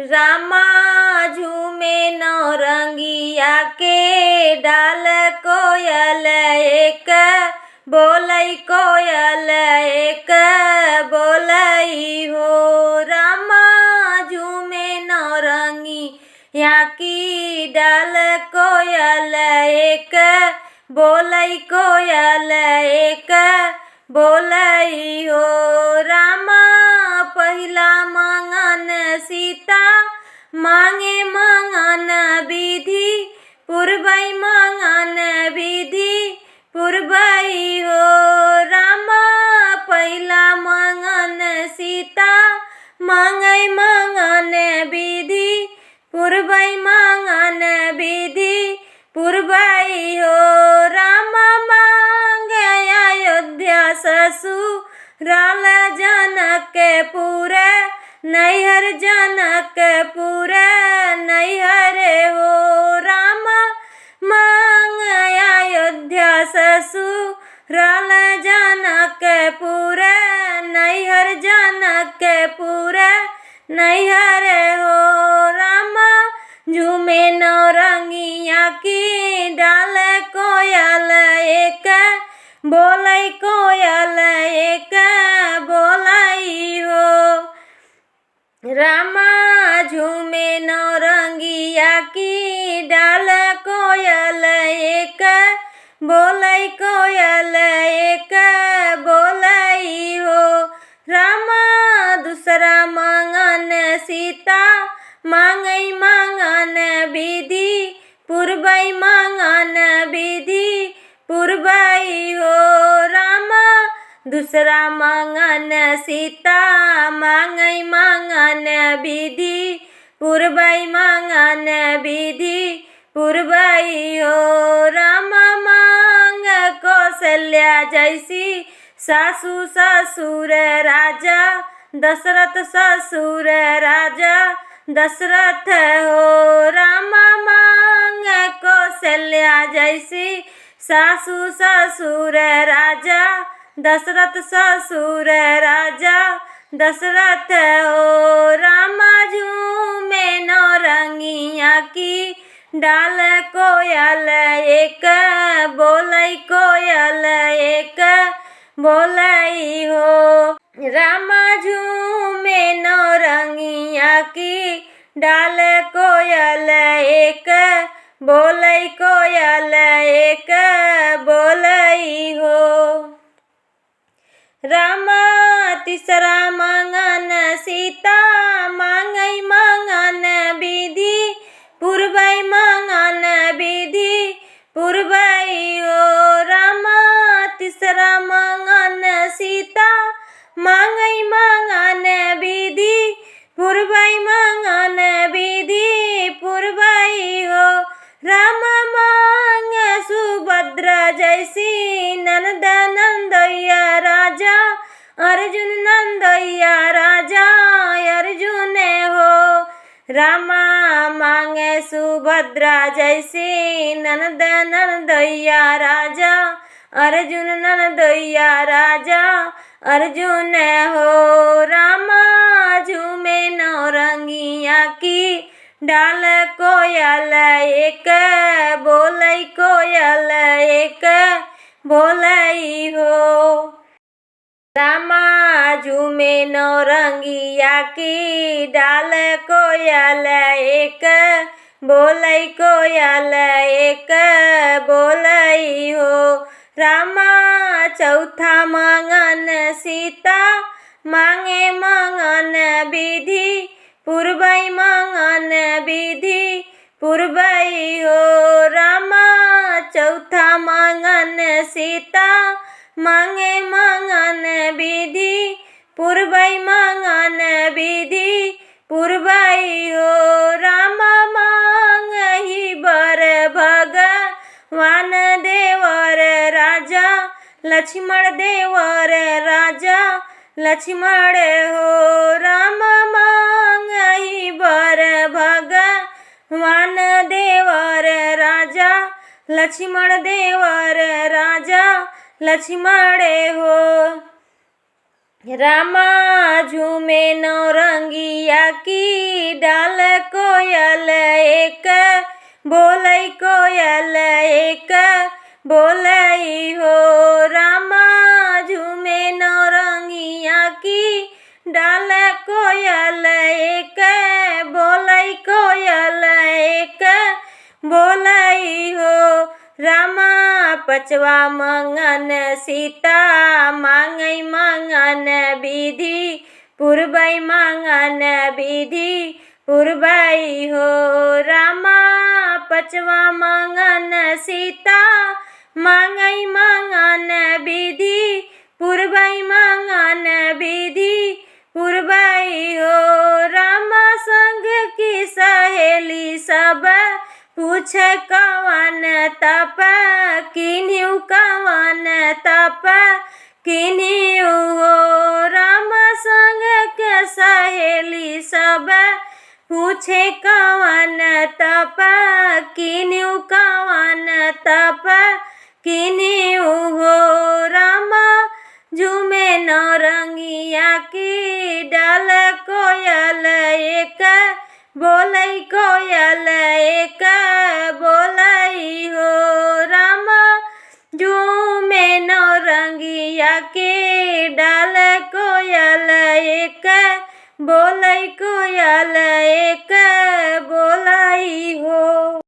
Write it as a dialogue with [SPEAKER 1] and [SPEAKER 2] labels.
[SPEAKER 1] रामा झूमे नौरंगिया के डाल कोयल एक बोलई कोयल एक बोलई हो। रामा झूमे नौरंगिया की डाल कोयल एक बोलई कोयल एक बोलई हो। रामा पहिला मंगन सीता मांगे मंगन विधि पूर्वई मंगन विधि पूर्वई हो। रामा पहिला मंगन सीता मांगे मंगन विधि पूर्वई मंगन विधि पूर्वई हो। रामा मांगे अयोध्या ससुराल जनकपुर नैहर जनकपुर नैहर हो। रामा मांग अयोध्या ससुराल जनकपुर नैहर जनकपुर नैहर हो। रामा झूमे नौरंगिया की डाल कोयल एक बोलई कोयल एक बोलई हो। रामा झूमे नौरंगिया की डाल कोयल एक बोलई कोयल एक बोलई हो। रामा दूसरा मंगन सीता मांगई मंगन विधि पूर्वई मंगन विधि पूर्वई हो। रामा दूसरा मंगन सीता मांगई मंगन विधि पूर्वई मंगन विधि पूर्वई हो। रामा मांग कौशल्या जैसी सासू ससुर राजा दशरथ ससुर राजा दशरथ हो। रामा मांग कौशल्या जैसी सासू ससुर राजा दशरथ ससुर राजा दशरथ हो। रामा झूमे नौरंगिया की डाल कोयल एक बोलई कोयल एक बोलई हो। रामा झूमे नौरंगिया की डाल कोयल एक बोलई कोयल एक बोलई हो। रामा तीसरा मंगन सीता मांगई मंगन विधि पूर्वई मंगन विधि पूर्वई हो। रामा तीसरा मंगन सीता मांगई मंगन विधि पूर्वई मंगन विधि पूर्वई हो। रामा मांग सुभद्रा जैसी नंद नंदैया राजा अर्जुन नंदैया राजा अर्जुन हो। रामा मांगे सुभद्रा जैसी नंद नंदैया राजा अर्जुन नंदैया राजा अर्जुन हो। रामा झूमे नौरंगिया की डाल कोयल एक बोलई कोयल एक बोलई हो। रामा झूमे नौरंगिया की डाल कोयल एक बोलई कोयल एक बोलई हो। रामा चौथा मंगन सीता मांगे मंगन विधि पूर्वई मंगन विधि पूर्वई हो। रामा चौथा मंगन सीता मांगे मंगन विधि पूर्वई मंगन विधि पूर्वई हो। रामा मांग ही बर भगवान देवर राजा लक्ष्मण देवर राजा लक्ष्मण हो। रामा मांग ही बर भगवान देवर राजा लक्ष्मण देवर राजा लक्ष्मण हो। रामा झूमे नौरंगिया की डाल कोयल एक बोलै कोयल एक बोलै हो। रामा झूमे नौरंगिया की डाल कोयल एक बोलै कोयल एक बोलै हो। रामा पचवा मंगन सीता मांगै मंगन विधि पुरबै मंगन विधि पुरबै हो। रामा पचवा मंगन सीता मांगै मंगन विधि पुरबै मंगन विधि पुरबै हो। रामा संग की सहेली सब पूछे कवन तप किन्हू कवन तप किन्हू हो। रामा संग के सहेली सब पूछे कवन तप किन्हू कवन तप किन्हू हो। रामा झूमे नौरंगिया की डाल कोयल एक बोलै कोयल एक बोलै हो। रामा झूमे नौरंगिया के डाल कोयल एक बोलै कोयल एक बोलै हो।